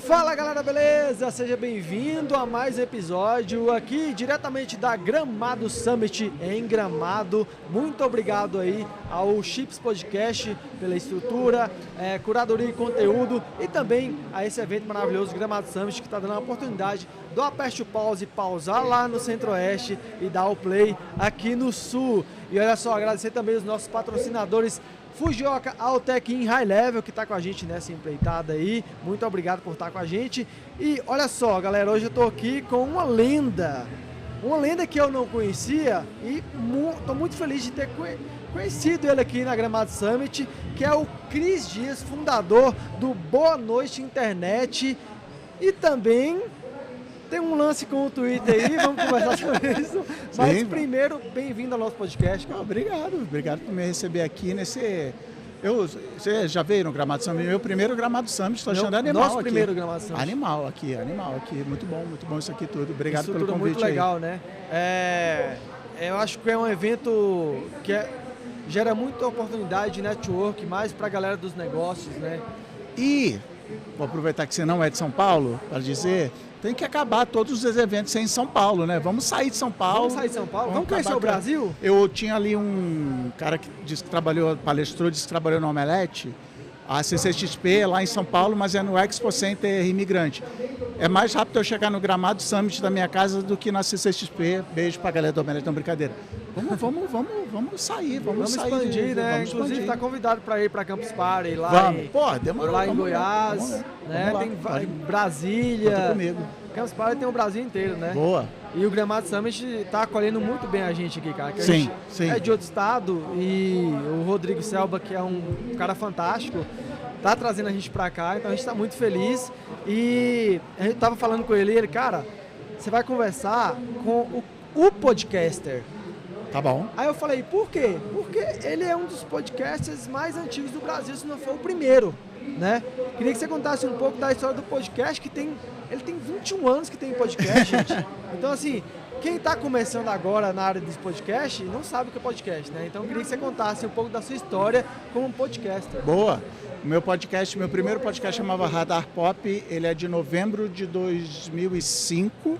Fala galera, beleza? Seja bem-vindo a mais um episódio aqui diretamente da Gramado Summit em Gramado. Muito obrigado aí ao Chips Podcast pela estrutura, curadoria e conteúdo e também a esse evento maravilhoso Gramado Summit que está dando a oportunidade do aperte o pause, pausar lá no Centro-Oeste e dar o play aqui no Sul. E olha só, agradecer também os nossos patrocinadores Fujioka, Altec e High Level, que está com a gente nessa empreitada aí. Muito obrigado por estar com a gente. E olha só, galera, hoje eu estou aqui com uma lenda que eu não conhecia e estou muito feliz de ter conhecido ele aqui na Gramado Summit, que é o Cris Dias, fundador do Boa Noite Internet e também tem um lance com o Twitter aí, vamos conversar sobre isso. Mas sim, primeiro, bem-vindo ao nosso podcast. Obrigado por me receber aqui nesse... Você já veio no Gramado Summit? Meu primeiro Gramado Summit, estou achando animal nosso aqui. Primeiro Gramado Summit. Animal aqui. Muito bom isso aqui tudo. Obrigado pelo convite muito legal, né? Eu acho que é um evento que gera muita oportunidade de network, mais para a galera dos negócios, né? E, vou aproveitar que você não é de São Paulo, para dizer... Tem que acabar todos os eventos em São Paulo, né? Vamos sair de São Paulo. Vamos conhecer o Brasil? Eu tinha ali um cara que disse que palestrou, disse que trabalhou no Omelete, a CCXP lá em São Paulo, mas é no Expo Center Imigrante. É mais rápido eu chegar no Gramado Summit da minha casa do que na CCXP. Beijo pra galera do Omelete, não, brincadeira. Vamos sair, vamos expandir, né? Inclusive está convidado para ir para Campus Party demorou. Lá em Goiás, né? Tem Brasília. Conta comigo. Campus Party tem o Brasil inteiro, né? Boa. E o Gramado Summit está acolhendo muito bem a gente aqui, cara. Sim. É de outro estado e o Rodrigo Selba, que é um cara fantástico, tá trazendo a gente para cá, então a gente está muito feliz. E a gente tava falando com ele, cara, você vai conversar com o podcaster. Tá bom. Aí eu falei, por quê? Porque ele é um dos podcasters mais antigos do Brasil, se não for o primeiro, né? Queria que você contasse um pouco da história do podcast, ele tem 21 anos que tem podcast, gente. Então, assim, quem está começando agora na área dos podcasts não sabe o que é podcast, né? Então, eu queria que você contasse um pouco da sua história como podcaster. Boa. Meu primeiro podcast chamava Radar Pop, ele é de novembro de 2005.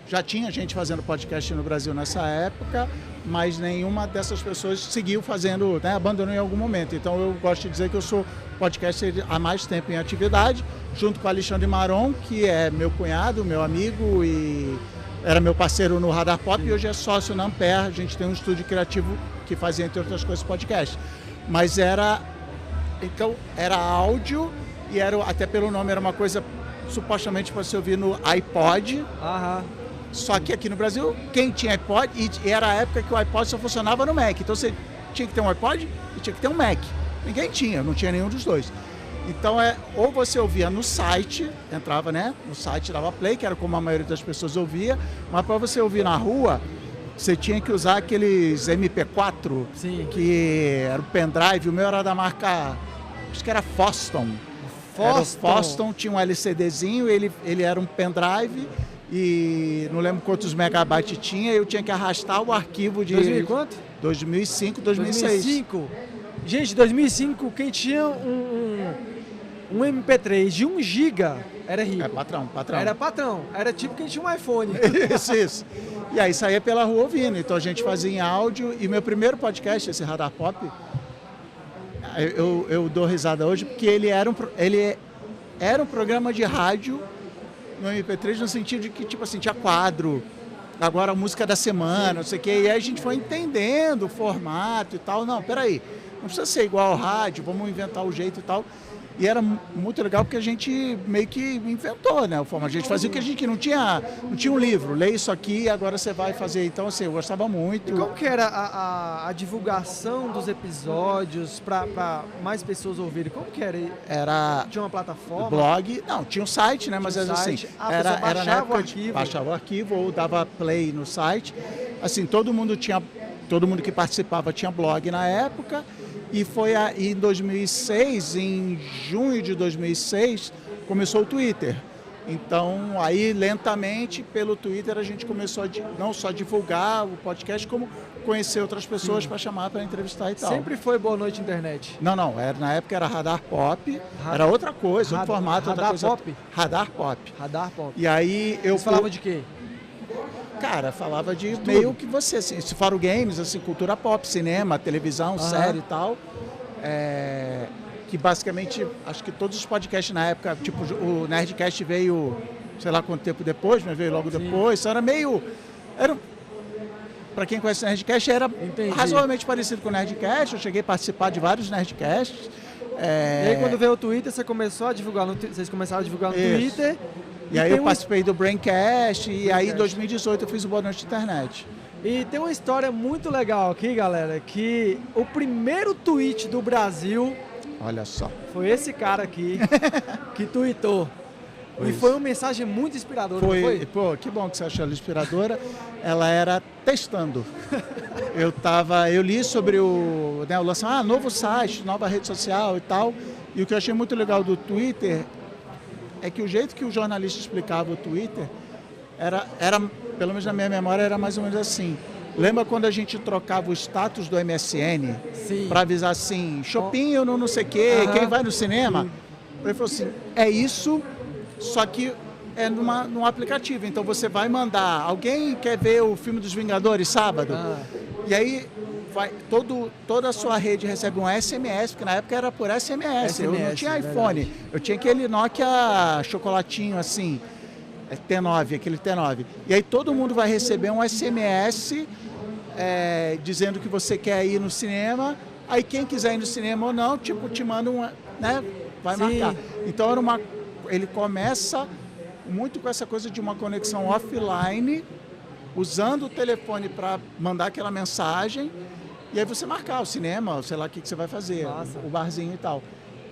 Já tinha gente fazendo podcast no Brasil nessa época, mas nenhuma dessas pessoas seguiu fazendo, né, abandonou em algum momento. Então eu gosto de dizer que eu sou podcaster há mais tempo em atividade, junto com o Alexandre Maron, que é meu cunhado, meu amigo e era meu parceiro no Radar Pop e hoje é sócio na Ampere. A gente tem um estúdio criativo que fazia, entre outras coisas, podcast. Mas era áudio e até pelo nome era uma coisa supostamente para se ouvir no iPod. Aham. Só que aqui no Brasil, quem tinha iPod, e era a época que o iPod só funcionava no Mac. Então você tinha que ter um iPod e tinha que ter um Mac. Ninguém tinha, não tinha nenhum dos dois. Então ou você ouvia no site, entrava, né, no site, dava play, que era como a maioria das pessoas ouvia, mas para você ouvir na rua, você tinha que usar aqueles MP4, sim, que era o pendrive, o meu era da marca, acho que era Foston. Foston tinha um LCDzinho, ele era um pendrive, e não lembro quantos megabytes tinha, eu tinha que arrastar o arquivo de... 2000 quanto? 2005, 2006. 2005. Gente, 2005, quem tinha um MP3 de 1 GB era rico. É patrão. Era patrão. Era tipo quem tinha um iPhone. Isso. E aí saía pela rua ouvindo. Então a gente fazia em áudio. E meu primeiro podcast, esse Radar Pop, eu dou risada hoje porque ele era um programa de rádio no MP3 no sentido de que, tipo assim, tinha quadro, agora a música da semana, não sei o quê. E aí a gente foi entendendo o formato e tal. Não, peraí, não precisa ser igual ao rádio, vamos inventar o jeito e tal. E era muito legal porque a gente meio que inventou, né? A gente fazia o que a gente não tinha um livro, lê isso aqui e agora você vai fazer. Então, assim, eu gostava muito. E como que era a divulgação dos episódios para mais pessoas ouvirem? Como que era? Tinha uma plataforma? Blog? Não, tinha um site, né? Mas assim, era na época baixava o arquivo ou dava play no site. Assim, todo mundo que participava tinha blog na época. E foi em 2006, em junho de 2006, começou o Twitter. Então, aí, lentamente, pelo Twitter, a gente começou a não só divulgar o podcast, como conhecer outras pessoas para chamar para entrevistar e tal. Sempre foi Boa Noite Internet? Não, na época era Radar Pop, era outra coisa, outro formato. Radar outra coisa. Pop? Radar Pop. Radar Pop. E aí eu... Eles falavam de quê? Cara, falava de meio que você, assim, se for games, assim, cultura pop, cinema, televisão, série e tal. Que basicamente, acho que todos os podcasts na época, tipo, o Nerdcast veio, sei lá quanto tempo depois, mas veio logo depois. Era meio... Para quem conhece o Nerdcast, era razoavelmente parecido com o Nerdcast. Eu cheguei a participar de vários Nerdcasts. E aí, quando veio o Twitter, você começou a divulgar vocês começaram a divulgar no Twitter. E aí eu participei do Braincast, e aí em 2018 eu fiz o Boa Noite Internet. E tem uma história muito legal aqui, galera, que o primeiro tweet do Brasil... Olha só. Foi esse cara aqui que tweetou. E foi uma mensagem muito inspiradora, não foi? Pô, que bom que você achou ela inspiradora. Ela era testando. Eu li sobre o lançamento, novo site, nova rede social e tal. E o que eu achei muito legal do Twitter é que o jeito que o jornalista explicava o Twitter era pelo menos na minha memória, era mais ou menos assim. Lembra quando a gente trocava o status do MSN para avisar assim, shopping ou não sei o quê, quem vai no cinema? Sim. Ele falou assim, é isso, só que é num aplicativo. Então você vai mandar, alguém quer ver o filme dos Vingadores sábado? E aí toda a sua rede recebe um SMS, porque na época era por SMS. Eu não tinha iPhone, eu tinha aquele Nokia chocolatinho assim, T9, aquele T9. E aí todo mundo vai receber um SMS dizendo que você quer ir no cinema. Aí quem quiser ir no cinema ou não, tipo, te manda vai marcar. Então ele começa muito com essa coisa de uma conexão offline, usando o telefone para mandar aquela mensagem, e aí você marcar o cinema, sei lá o que você vai fazer, o barzinho e tal.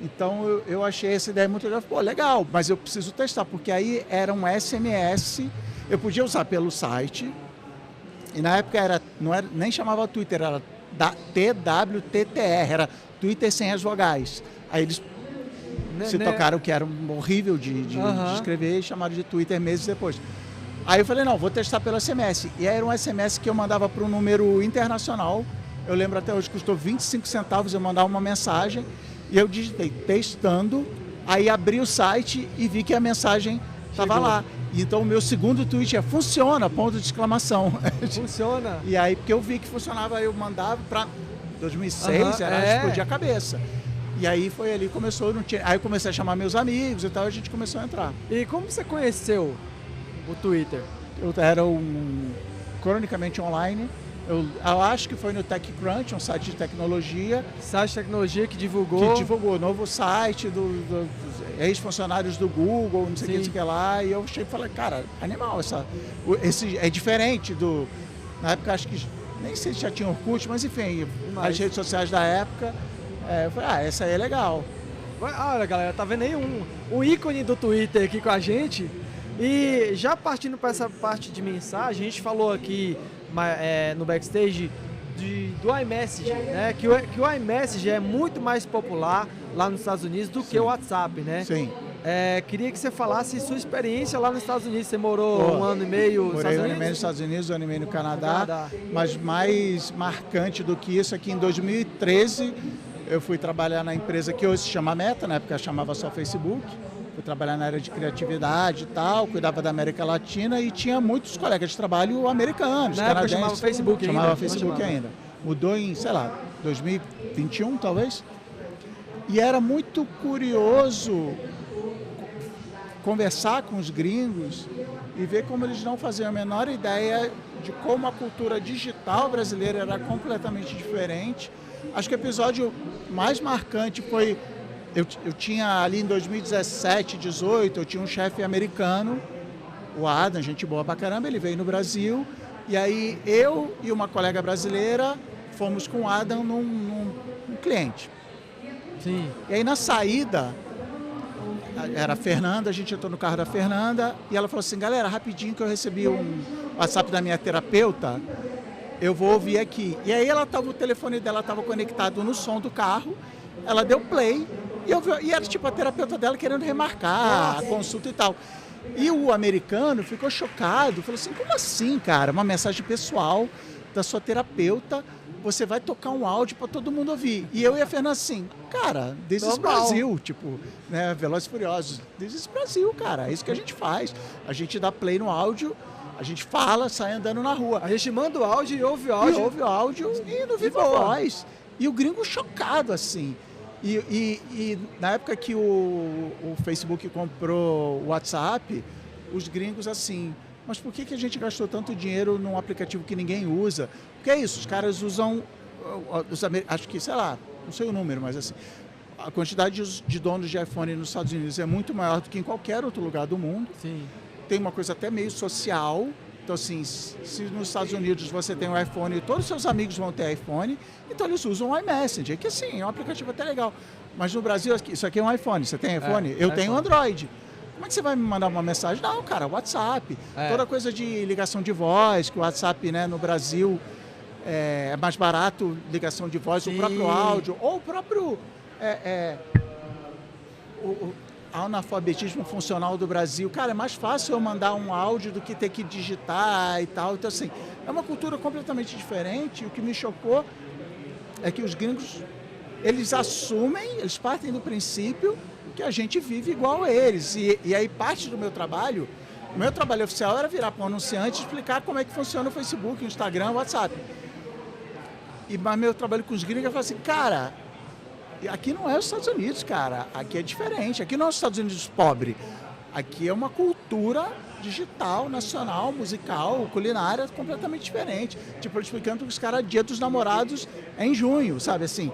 Então eu achei essa ideia muito legal. Pô, legal, mas eu preciso testar, porque aí era um SMS, eu podia usar pelo site, e na época nem chamava Twitter, era TWTTR, era Twitter sem as vogais. Aí eles se tocaram que era horrível de escrever e chamaram de Twitter meses depois. Aí eu falei, não, vou testar pelo SMS. E aí era um SMS que eu mandava para um número internacional. Eu lembro até hoje, custou 25 centavos eu mandava uma mensagem. E eu digitei testando, aí abri o site e vi que a mensagem estava lá. Então o meu segundo tweet funciona, ponto de exclamação. Funciona. E aí, porque eu vi que funcionava, eu mandava para 2006, explodir a cabeça. E aí foi ali que começou, aí eu comecei a chamar meus amigos e tal, a gente começou a entrar. E como você conheceu o Twitter? Eu era cronicamente online. Eu acho que foi no TechCrunch, um site de tecnologia. Site de tecnologia que divulgou o novo site dos ex-funcionários do Google, não sei o que lá. E eu falei, cara, animal, esse é diferente do... Na época, acho que nem sei se já tinha Orkut, mas enfim, as redes sociais da época. Eu falei, essa aí é legal. Olha, galera, tá vendo aí um ícone do Twitter aqui com a gente. E já partindo para essa parte de mensagem, a gente falou aqui no backstage do iMessage, né? Que o iMessage é muito mais popular lá nos Estados Unidos do que o WhatsApp, né? Sim. Queria que você falasse sua experiência lá nos Estados Unidos. Você morou 1 ano e meio nos Estados Unidos? Morei 1 ano e meio nos Estados Unidos, 1 ano e meio no Canadá. Mas mais marcante do que isso, aqui em 2013, eu fui trabalhar na empresa que hoje se chama Meta, na época chamava só Facebook. Fui trabalhar na área de criatividade e tal, cuidava da América Latina e tinha muitos colegas de trabalho americanos, na época chamava Facebook ainda. Chamava Facebook ainda. Mudou em, 2021 talvez. E era muito curioso conversar com os gringos e ver como eles não faziam a menor ideia de como a cultura digital brasileira era completamente diferente. Acho que o episódio mais marcante foi... Eu tinha ali em 2017, 2018, eu tinha um chefe americano, o Adam, gente boa pra caramba, ele veio no Brasil, e aí eu e uma colega brasileira fomos com o Adam num cliente. Sim. E aí na saída, era a Fernanda, a gente entrou no carro da Fernanda, e ela falou assim, galera, rapidinho que eu recebi um WhatsApp da minha terapeuta, eu vou ouvir aqui. E aí o telefone dela estava conectado no som do carro, ela deu play, e era tipo a terapeuta dela querendo remarcar a consulta e tal. E o americano ficou chocado, falou assim, como assim, cara? Uma mensagem pessoal da sua terapeuta, você vai tocar um áudio para todo mundo ouvir. E eu e a Fernanda assim, cara, this is Brasil, tipo, né, Velozes e Furiosos, this is Brasil, cara, é isso que a gente faz. A gente dá play no áudio, a gente fala, sai andando na rua. A gente manda o áudio e ouve o áudio. E ouve o áudio e não viva a voz. E o gringo chocado, assim. E na época que o Facebook comprou o WhatsApp, os gringos assim, mas por que a gente gastou tanto dinheiro num aplicativo que ninguém usa? Porque é isso, os caras usam, acho que, sei lá, não sei o número, mas assim, a quantidade de donos de iPhone nos Estados Unidos é muito maior do que em qualquer outro lugar do mundo. Sim. Tem uma coisa até meio social. Então, assim, se nos Estados Unidos você tem um iPhone e todos os seus amigos vão ter iPhone, então eles usam o iMessage, que assim, é um aplicativo até legal. Mas no Brasil, isso aqui é um iPhone. Você tem iPhone? Eu tenho Android. Como é que você vai me mandar uma mensagem? Não, cara, WhatsApp. Toda coisa de ligação de voz, que o WhatsApp, né, no Brasil é mais barato, ligação de voz, o próprio áudio, ou o próprio o analfabetismo funcional do Brasil. Cara, é mais fácil eu mandar um áudio do que ter que digitar e tal. Então, assim, é uma cultura completamente diferente. E o que me chocou é que os gringos, eles assumem, eles partem do princípio que a gente vive igual a eles. E aí parte do meu trabalho, o meu trabalho oficial era virar para um anunciante e explicar como é que funciona o Facebook, o Instagram, o WhatsApp. Mas meu trabalho com os gringos é falar assim, cara, aqui não é os Estados Unidos, cara. Aqui é diferente. Aqui não é os Estados Unidos pobre. Aqui é uma cultura digital, nacional, musical, culinária completamente diferente. Tipo, explicando que os caras, Dia dos Namorados é em junho, sabe assim?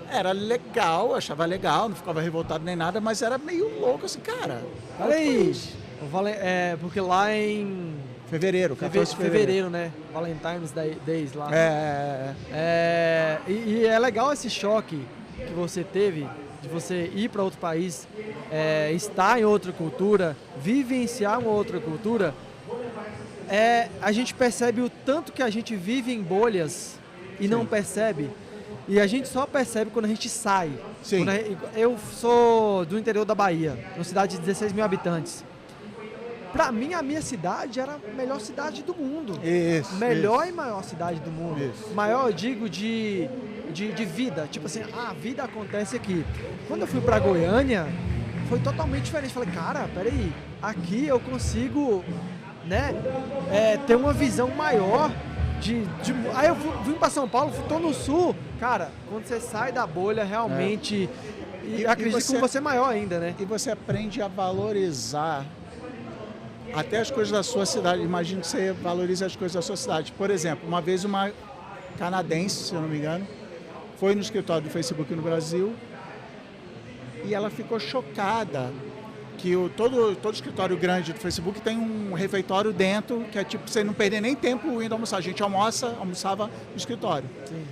Era legal, achava legal, não ficava revoltado nem nada, mas era meio louco assim, cara. Olha aí. Porque lá em fevereiro, 14 de fevereiro, né? Valentine's Days lá. E é legal esse choque que você teve de você ir para outro país, estar em outra cultura, vivenciar uma outra cultura. A gente percebe o tanto que a gente vive em bolhas e não percebe. E a gente só percebe quando a gente sai. Sim. Eu sou do interior da Bahia, uma cidade de 16 mil habitantes. Pra mim, a minha cidade era a melhor cidade do mundo. Isso. Melhor e maior cidade do mundo. Isso. Maior, eu digo, de vida. Tipo assim, a vida acontece aqui. Quando eu fui pra Goiânia, foi totalmente diferente. Falei, cara, peraí, aqui eu consigo, né, ter uma visão maior Aí eu vim pra São Paulo, tô no sul. Cara, quando você sai da bolha, realmente... E acredito que você é maior ainda, né? E você aprende a valorizar até as coisas da sua cidade. Imagino que você valorize as coisas da sua cidade. Por exemplo, uma vez uma canadense, se eu não me engano, foi no escritório do Facebook no Brasil e ela ficou chocada que todo escritório grande do Facebook tem um refeitório dentro, que é tipo, você não perder nem tempo indo almoçar. A gente almoçava no escritório. Sim.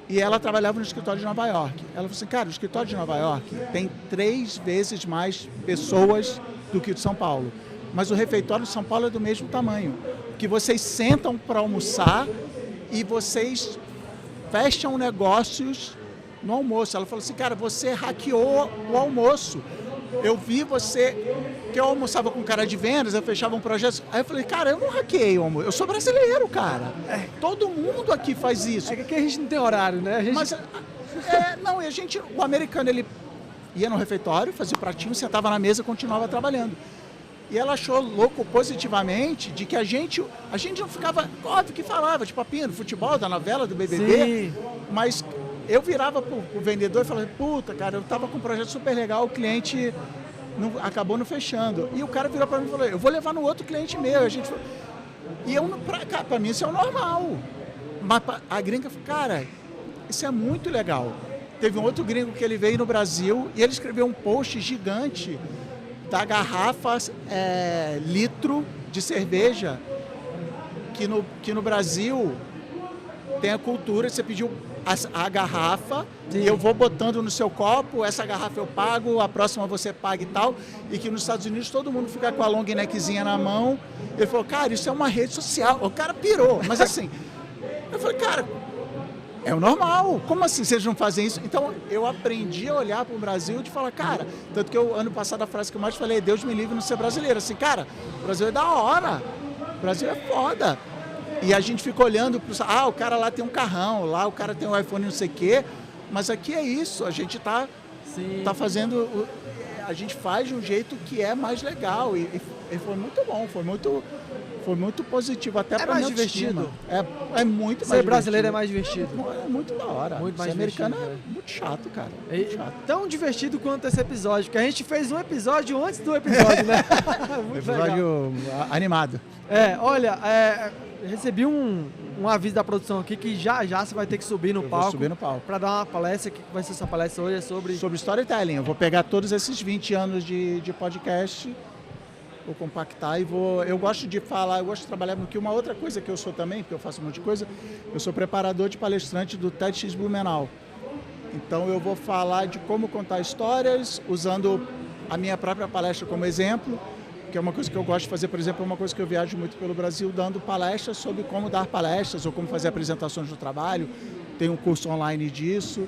E ela trabalhava no escritório de Nova York. Ela falou assim, cara, o escritório de Nova York tem 3 vezes mais pessoas do que o de São Paulo. Mas o refeitório de São Paulo é do mesmo tamanho. Que vocês sentam para almoçar e vocês fecham negócios no almoço. Ela falou assim, cara, você hackeou o almoço. Eu vi você, que eu almoçava com cara de vendas, eu fechava um projeto. Aí eu falei, cara, eu não hackeei o almoço, eu sou brasileiro, cara. Todo mundo aqui faz isso. É que aqui a gente não tem horário, né? Mas, não, e a gente, o americano, ele ia no refeitório, fazia o pratinho, sentava na mesa e continuava trabalhando. E ela achou louco positivamente de que a gente não ficava, óbvio que falava de papinho, do futebol, da novela, do BBB, Sim. Mas eu virava pro vendedor e falava, puta, cara, eu tava com um projeto super legal, o cliente acabou não fechando. E o cara virou para mim e falou, eu vou levar no outro cliente meu. E pra mim isso é o normal. Mas a gringa falou, cara, isso é muito legal. Teve um outro gringo que ele veio no Brasil e ele escreveu um post gigante da garrafa litro de cerveja, que no Brasil tem a cultura, você pediu a garrafa, sim, e eu vou botando no seu copo, essa garrafa eu pago, a próxima você paga e tal, e que nos Estados Unidos todo mundo fica com a long neckzinha na mão. Ele falou, cara, isso é uma rede social. O cara pirou, mas assim, Eu falei, cara, é o normal. Como assim vocês não fazem isso? Então, eu aprendi a olhar para o Brasil e de falar, cara, tanto que ano passado a frase que eu mais falei é Deus me livre não ser brasileiro. Assim, cara, o Brasil é da hora. O Brasil é foda. E a gente fica olhando para o cara lá tem um carrão, lá o cara tem um iPhone não sei o quê. Mas aqui é isso, a gente tá fazendo, a gente faz de um jeito que é mais legal. E foi muito bom, foi muito positivo, até para mais divertido. É muito mais Ser brasileiro divertido. é mais divertido. É muito da hora. Muito mais Ser americano divertido, é muito chato, cara. Muito chato. Tão divertido quanto esse episódio, porque a gente fez um episódio antes do episódio, né? Muito episódio legal. Animado. Olha, recebi um aviso da produção aqui que já você vai ter que subir no palco. Vou subir no palco. Para dar uma palestra. O que vai ser essa palestra hoje? É sobre storytelling. Eu vou pegar todos esses 20 anos de podcast, vou compactar e vou... Eu gosto de trabalhar com uma outra coisa que eu sou também, porque eu faço um monte de coisa, eu sou preparador de palestrante do TEDx Blumenau. Então eu vou falar de como contar histórias, usando a minha própria palestra como exemplo, que é uma coisa que eu gosto de fazer, por exemplo, é uma coisa que eu viajo muito pelo Brasil, dando palestras sobre como dar palestras ou como fazer apresentações do trabalho. Tem um curso online disso,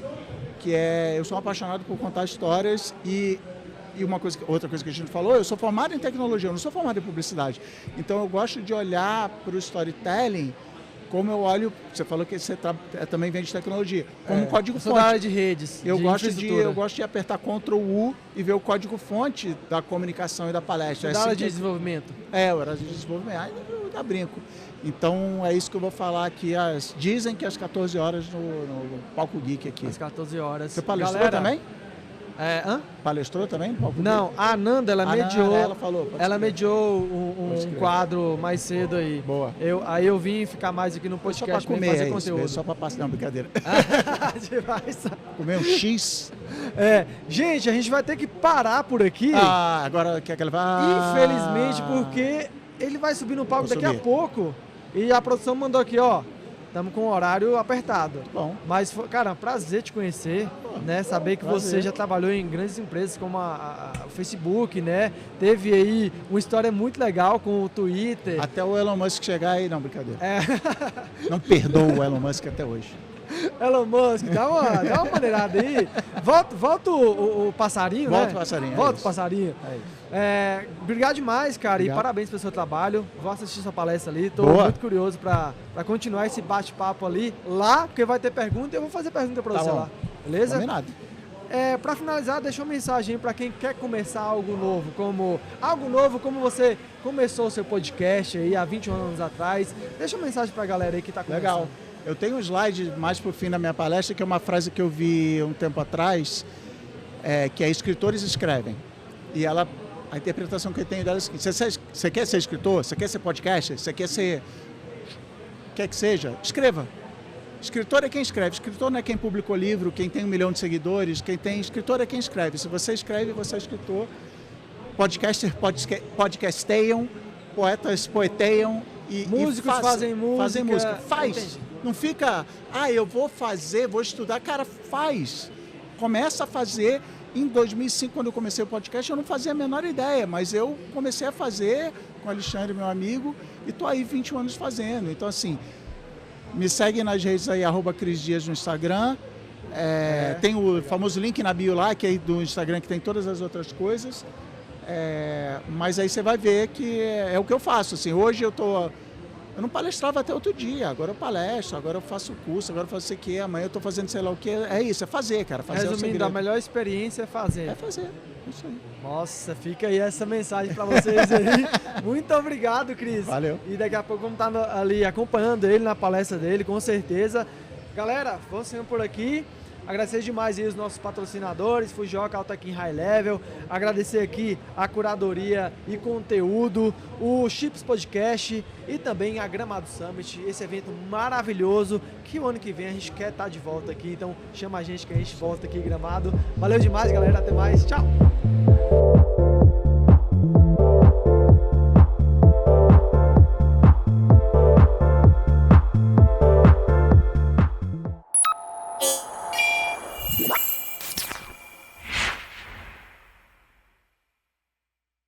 que eu sou apaixonado por contar histórias e outra coisa que a gente falou, eu sou formado em tecnologia, eu não sou formado em publicidade. Então eu gosto de olhar para o storytelling como eu olho, você falou que você também vende tecnologia, como código-fonte. Eu sou da área de redes, eu gosto de apertar Ctrl+U e ver o código-fonte da comunicação e da palestra. Da área de desenvolvimento. Eu era de desenvolvimento, aí eu dá brinco. Então é isso que eu vou falar aqui, dizem que às 14 horas no Palco Geek aqui. Às 14 horas. Você palestrou também? Palestrou também? Não, a Ananda, ela mediou. Ela mediou um quadro mais cedo aí. Boa. Aí eu vim ficar mais aqui no podcast para fazer conteúdo. Só para passar, não, brincadeira. Demais. Comer um X. Gente, a gente vai ter que parar por aqui. Agora quer que ele vá? Infelizmente, porque ele vai subir no palco daqui a pouco. E a produção mandou aqui, ó. Estamos com um horário apertado. Bom. Mas, cara, prazer te conhecer, né? Saber que você já trabalhou em grandes empresas como o Facebook, né? Teve aí uma história muito legal com o Twitter. Até o Elon Musk chegar aí, não, brincadeira. Não perdoa o Elon Musk até hoje. Elon Musk, dá uma maneirada aí. Volta o passarinho, né? Volta o passarinho. Volta o passarinho. É isso. Obrigado demais, cara. Obrigado. E parabéns pelo seu trabalho. Vou assistir sua palestra ali. Estou muito curioso para continuar esse bate-papo ali lá, porque vai ter pergunta e eu vou fazer pergunta para você lá. Beleza? Combinado. Para finalizar, deixa uma mensagem para quem quer começar algo novo, como você começou o seu podcast aí há 21 anos atrás. Deixa uma mensagem para a galera aí que está começando. Legal. Eu tenho um slide mais para o fim da minha palestra, que é uma frase que eu vi um tempo atrás, que é escritores escrevem. E a interpretação que eu tenho dela é a seguinte: você quer ser escritor? Você quer ser podcaster? Você quer ser... quer que seja? Escreva. Escritor é quem escreve. Escritor não é quem publicou livro, quem tem 1 milhão de seguidores. Escritor é quem escreve. Se você escreve, você é escritor. Podcaster podcasteiam, poetas poeteiam. Músicos fazem música. Faz. Não fica, eu vou estudar. Cara, faz. Começa a fazer. Em 2005, quando eu comecei o podcast, eu não fazia a menor ideia, mas eu comecei a fazer com o Alexandre, meu amigo, e estou aí 21 anos fazendo. Então, assim, me segue nas redes aí, @CrisDias no Instagram. Tem o famoso link na bio lá, que é do Instagram, que tem todas as outras coisas. Mas aí você vai ver que é o que eu faço. Assim, hoje eu não palestrava até outro dia, agora eu palestro, agora eu faço curso, agora eu faço isso aqui, amanhã eu estou fazendo sei lá o que. É isso, é fazer, cara. Fazer. Resumindo, a melhor experiência é fazer. É fazer, isso aí. Nossa, fica aí essa mensagem para vocês aí. Muito obrigado, Cris. Valeu. E daqui a pouco vamos estar ali acompanhando ele na palestra dele, com certeza. Galera, vamos sempre por aqui. Agradecer demais aí os nossos patrocinadores, Fujioka Altakin High Level. Agradecer aqui a curadoria e conteúdo, o Chips Podcast e também a Gramado Summit, esse evento maravilhoso que o ano que vem a gente quer estar de volta aqui. Então chama a gente que a gente volta aqui em Gramado. Valeu demais, galera. Até mais. Tchau!